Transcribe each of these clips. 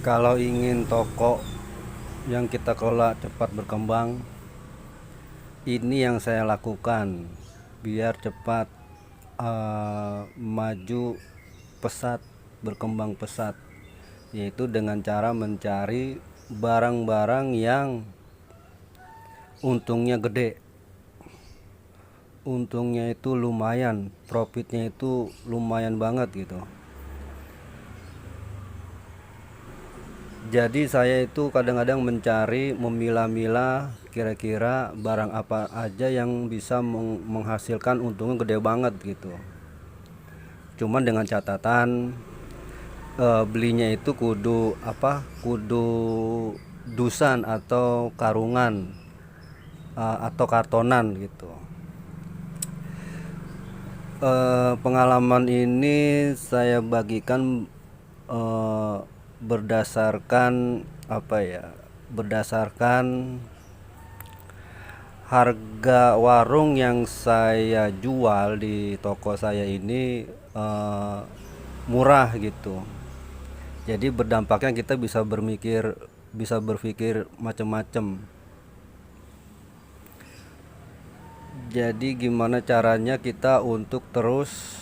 Kalau ingin toko yang kita kelola cepat berkembang, ini yang saya lakukan biar cepat maju pesat, berkembang pesat, yaitu dengan cara mencari barang-barang yang untungnya gede, untungnya itu lumayan, profitnya itu lumayan banget gitu. Jadi saya itu kadang-kadang mencari, memilah-milah kira-kira barang apa aja yang bisa menghasilkan untungnya gede banget gitu. Cuman dengan catatan belinya itu kudu apa? Kudu dusan atau karungan atau kartonan gitu. Pengalaman ini saya bagikan eh, berdasarkan apa ya? Berdasarkan harga warung yang saya jual di toko saya ini eh, murah gitu. Jadi berdampaknya kita bisa berpikir macam-macam. Jadi gimana caranya kita untuk terus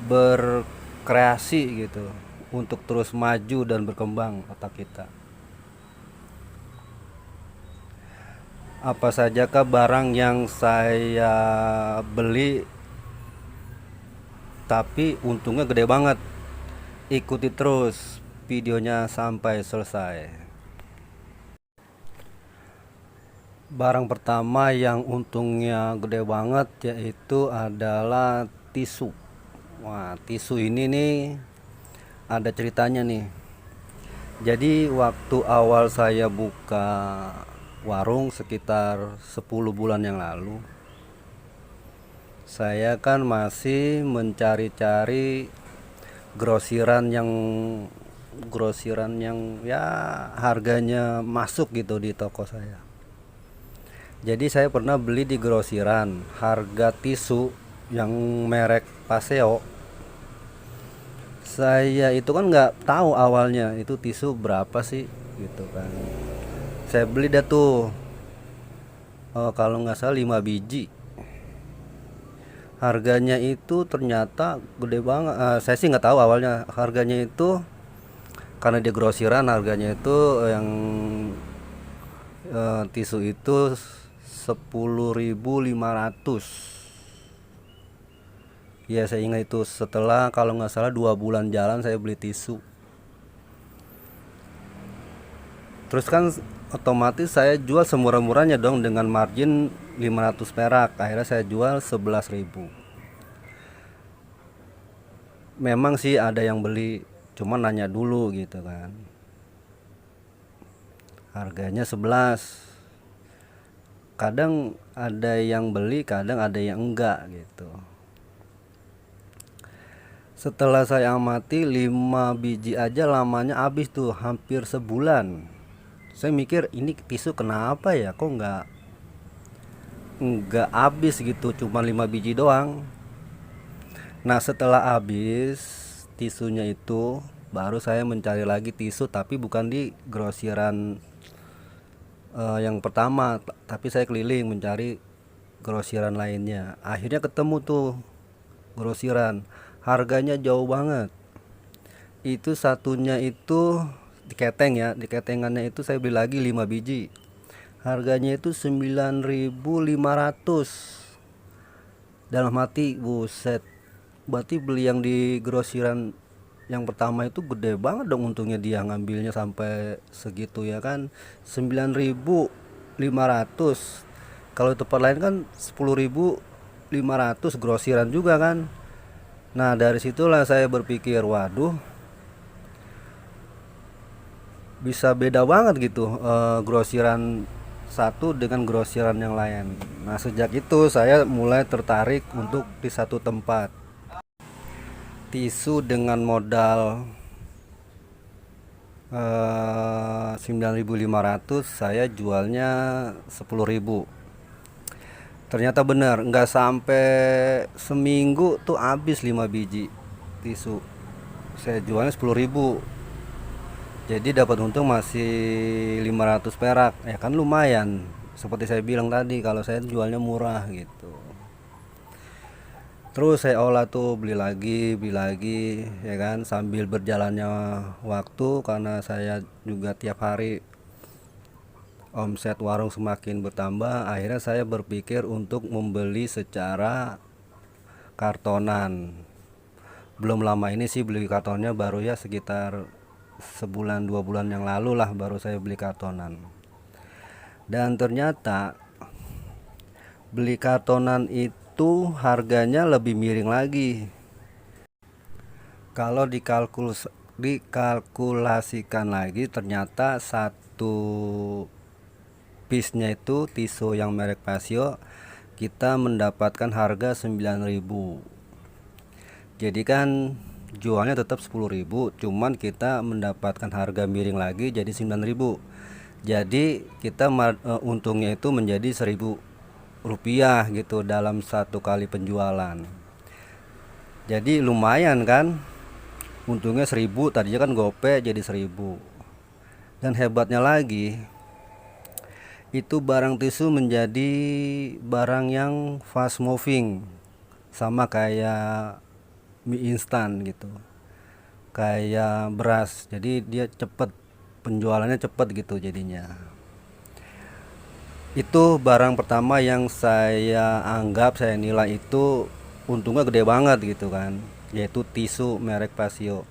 berkreasi gitu, untuk terus maju dan berkembang otak kita. Apa sajakah barang yang saya beli tapi untungnya gede banget? Ikuti terus videonya sampai selesai. Barang pertama yang untungnya gede banget yaitu adalah tisu. Wah, tisu ini nih ada ceritanya nih. Jadi waktu awal saya buka warung sekitar 10 bulan yang lalu, saya kan masih mencari-cari grosiran yang ya harganya masuk gitu di toko saya. Jadi saya pernah beli di grosiran harga tisu yang merek Paseo. Saya itu kan nggak tahu awalnya itu tisu berapa sih gitu kan. Saya beli dah tuh kalau nggak salah 5 biji. Harganya itu ternyata gede banget. Saya sih nggak tahu awalnya harganya itu, karena di grosiran harganya itu yang tisu itu 10.500. Ya saya ingat itu setelah kalau nggak salah 2 bulan jalan saya beli tisu. Terus kan otomatis saya jual semurah-murahnya dong dengan margin 500 perak. Akhirnya saya jual 11.000. Memang sih ada yang beli, cuma nanya dulu gitu kan. Harganya 11. Kadang ada yang beli, kadang ada yang enggak gitu. Setelah saya amati 5 biji aja lamanya habis tuh hampir sebulan. Saya mikir ini tisu kenapa ya kok nggak habis gitu, cuma 5 biji doang. Nah setelah habis tisunya itu baru saya mencari lagi tisu, tapi bukan di grosiran yang pertama, tapi saya keliling mencari grosiran lainnya. Akhirnya ketemu tuh grosiran, harganya jauh banget. Itu satunya itu di keteng ya, di ketengannya itu saya beli lagi 5 biji. Harganya itu 9.500. Dalam hati, buset. Berarti beli yang di grosiran yang pertama itu gede banget dong untungnya, dia ngambilnya sampai segitu ya kan. 9.500. Kalau tempat lain kan 10.500 grosiran juga kan. Nah dari situlah saya berpikir, waduh bisa beda banget gitu grosiran satu dengan grosiran yang lain. Nah sejak itu saya mulai tertarik untuk di satu tempat. Tisu dengan modal 9.500 saya jualnya 10.000. Ternyata benar, nggak sampai seminggu tuh habis 5 biji tisu. Saya jualnya 10.000. Jadi dapat untung masih 500 perak. Ya kan lumayan. Seperti saya bilang tadi kalau saya jualnya murah gitu. Terus saya olah tuh beli lagi ya kan sambil berjalannya waktu karena saya juga tiap hari omset warung semakin bertambah, akhirnya saya berpikir untuk membeli secara kartonan. Belum lama ini sih beli kartonnya baru ya sekitar sebulan 2 bulan yang lalu lah baru saya beli kartonan. Dan ternyata beli kartonan itu harganya lebih miring lagi. Kalau dikalkulasikan lagi ternyata satu piece-nya itu tisu yang merek Pasio kita mendapatkan harga 9.000. Jadi kan jualnya tetap 10.000, cuman kita mendapatkan harga miring lagi jadi 9.000. Jadi kita untungnya itu menjadi 1.000 rupiah gitu dalam satu kali penjualan. Jadi lumayan kan, untungnya 1.000, tadinya kan gope jadi 1.000. Dan hebatnya lagi, itu barang tisu menjadi barang yang fast moving, sama kayak mie instan gitu, kayak beras. Jadi dia cepet, penjualannya cepet gitu jadinya. Itu barang pertama yang saya anggap, saya nilai itu untungnya gede banget gitu kan, yaitu tisu merek Pasio.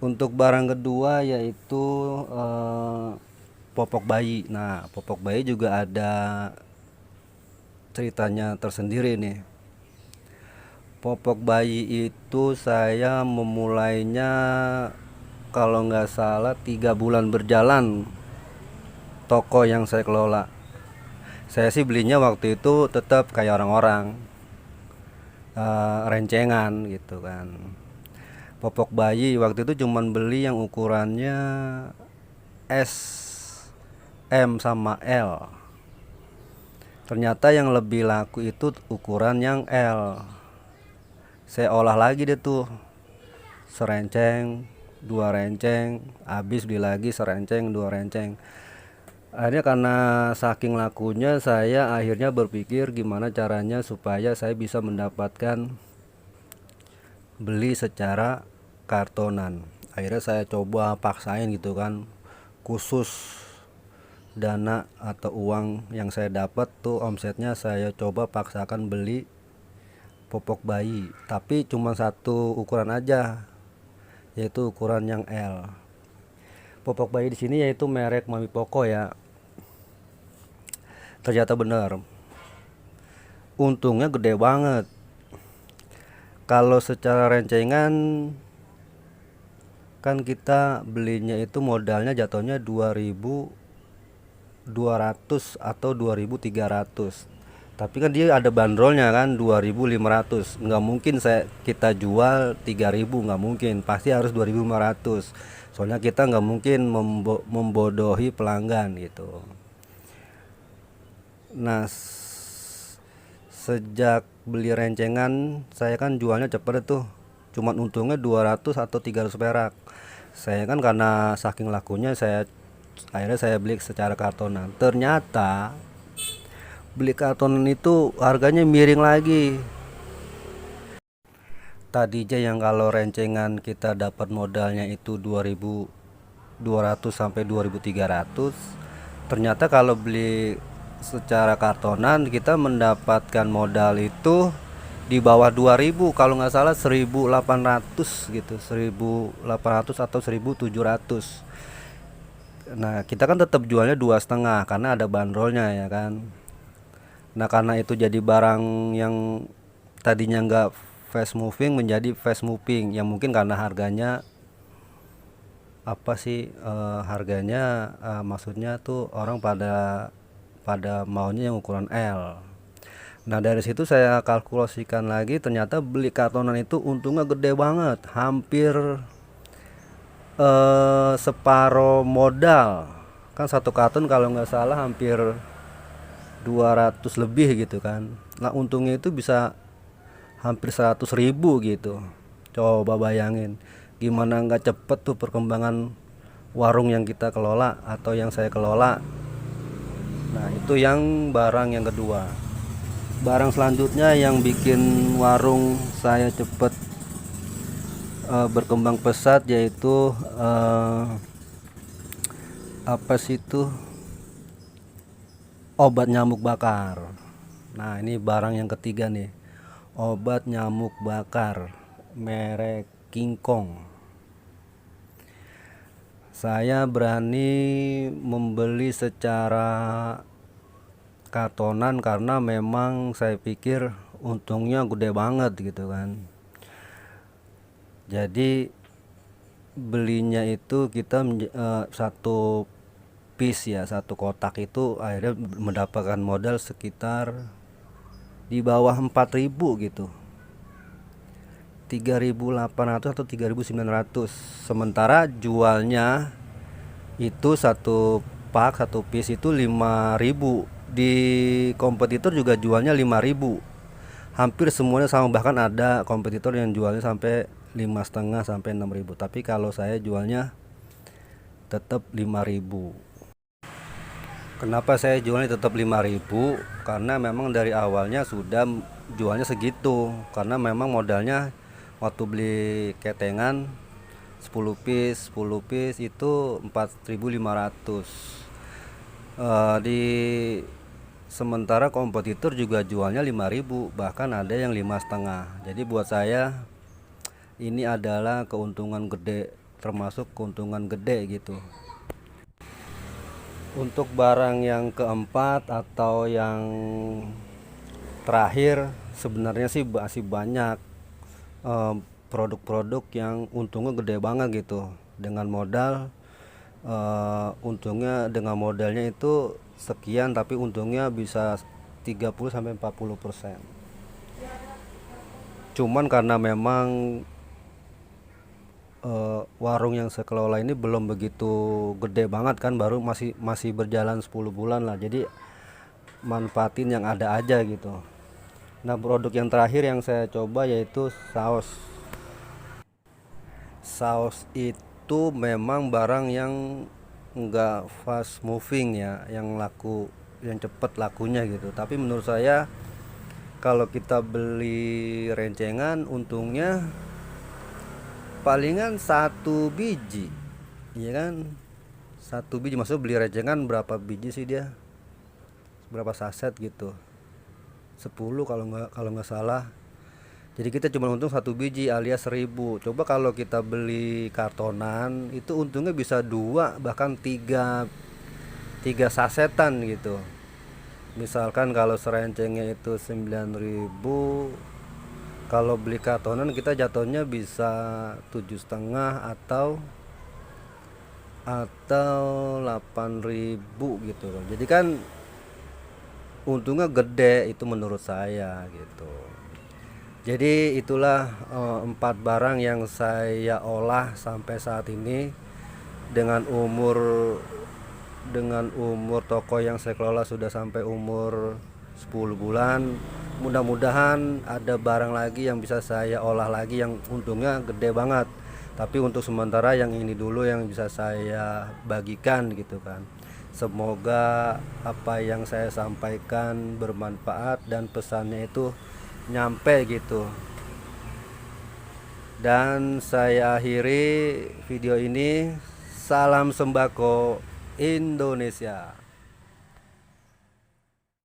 Untuk barang kedua yaitu eh, popok bayi. Nah, popok bayi juga ada ceritanya tersendiri nih. Popok bayi itu saya memulainya kalau nggak salah 3 bulan berjalan toko yang saya kelola. Saya sih belinya waktu itu tetap kayak orang-orang, rencengan gitu kan. Popok bayi waktu itu cuman beli yang ukurannya S, M sama L. Ternyata yang lebih laku itu ukuran yang L. Saya olah lagi deh tuh, serenceng, dua renceng, habis beli lagi serenceng, dua renceng. Akhirnya karena saking lakunya saya akhirnya berpikir gimana caranya supaya saya bisa mendapatkan beli secara kartonan. Akhirnya saya coba paksain gitu kan, khusus dana atau uang yang saya dapat tuh omsetnya saya coba paksakan beli popok bayi, tapi cuma satu ukuran aja, yaitu ukuran yang L. Popok bayi di sini yaitu merek Mami Poko ya. Ternyata benar, untungnya gede banget. Kalau secara rencengan kan kita belinya itu modalnya jatuhnya 2.200 atau 2.300, tapi kan dia ada bandrolnya kan 2.500. Nggak mungkin kita jual 3.000, nggak mungkin, pasti harus 2.500. Soalnya kita nggak mungkin membodohi pelanggan gitu. Nah, sejak beli rencengan saya kan jualnya cepet tuh, cuman untungnya 200 atau 300 perak. Saya kan karena saking lakunya akhirnya saya beli secara kartonan. Ternyata beli kartonan itu harganya miring lagi. Tadinya yang kalau rencengan kita dapat modalnya itu 2.200 sampai 2.300, ternyata kalau beli secara kartonan kita mendapatkan modal itu di bawah 2.000, kalau nggak salah 1.800 gitu, 1.800 atau 1.700. Nah, kita kan tetap jualnya 2,5 karena ada bandrolnya ya kan. Nah, karena itu jadi barang yang tadinya nggak fast moving menjadi fast moving, yang mungkin karena harganya apa sih, harganya, maksudnya tuh orang pada pada maunya yang ukuran L. Nah, dari situ saya kalkulasikan lagi, ternyata beli kartonan itu untungnya gede banget, hampir separuh modal. Kan satu karton kalau nggak salah hampir 200 lebih gitu kan. Nah, untungnya itu bisa hampir 100.000 gitu. Coba bayangin, gimana nggak cepet tuh perkembangan warung yang kita kelola atau yang saya kelola. Nah itu yang barang yang kedua. Barang selanjutnya yang bikin warung saya cepet berkembang pesat yaitu apa sih itu, obat nyamuk bakar. Nah ini barang yang ketiga nih, obat nyamuk bakar merek King Kong. Saya berani membeli secara kartonan karena memang saya pikir untungnya gede banget gitu kan. Jadi belinya itu kita satu piece ya, satu kotak itu akhirnya mendapatkan modal sekitar di bawah 4.000 gitu, 3.800 atau 3.900. Sementara jualnya itu satu pak, satu piece itu 5.000. Di kompetitor juga jualnya 5.000. Hampir semuanya sama, bahkan ada kompetitor yang jualnya sampai 5,5 sampai 6.000. Tapi kalau saya jualnya tetap 5.000. Kenapa saya jualnya tetap 5.000? Karena memang dari awalnya sudah jualnya segitu. Karena memang modalnya waktu beli ketengan 10 piece itu 4.500. Di sementara kompetitor juga jualnya 5.000, bahkan ada yang 5,5. Jadi buat saya ini adalah keuntungan gede, termasuk keuntungan gede gitu. Untuk barang yang keempat atau yang terakhir, sebenarnya sih masih banyak produk-produk yang untungnya gede banget gitu. Dengan modal untungnya, dengan modalnya itu sekian tapi untungnya bisa 30 sampai 40%. Cuman karena memang warung yang saya kelola ini belum begitu gede banget kan, baru masih berjalan 10 bulan lah. Jadi manfaatin yang ada aja gitu. Nah, produk yang terakhir yang saya coba yaitu saus. Saus itu memang barang yang enggak fast moving ya, yang laku, yang cepet lakunya gitu. Tapi menurut saya kalau kita beli rencengan untungnya palingan satu biji, iya kan? Satu biji, maksudnya beli rencengan berapa biji sih dia? Berapa saset gitu? 10 kalau nggak salah. Jadi kita cuma untung satu biji alias 1.000. Coba kalau kita beli kartonan itu untungnya bisa 2 bahkan 3 sasetan gitu. Misalkan kalau serencengnya itu 9.000, kalau beli kartonan kita jatuhnya bisa 7,5 atau 8.000 gitu loh. Jadi kan untungnya gede itu menurut saya gitu. Jadi itulah 4 barang yang saya olah sampai saat ini dengan umur toko yang saya kelola sudah sampai umur 10 bulan. Mudah-mudahan ada barang lagi yang bisa saya olah lagi yang untungnya gede banget. Tapi untuk sementara yang ini dulu yang bisa saya bagikan gitu kan. Semoga apa yang saya sampaikan bermanfaat dan pesannya itu nyampe gitu. Dan saya akhiri video ini. Salam sembako Indonesia.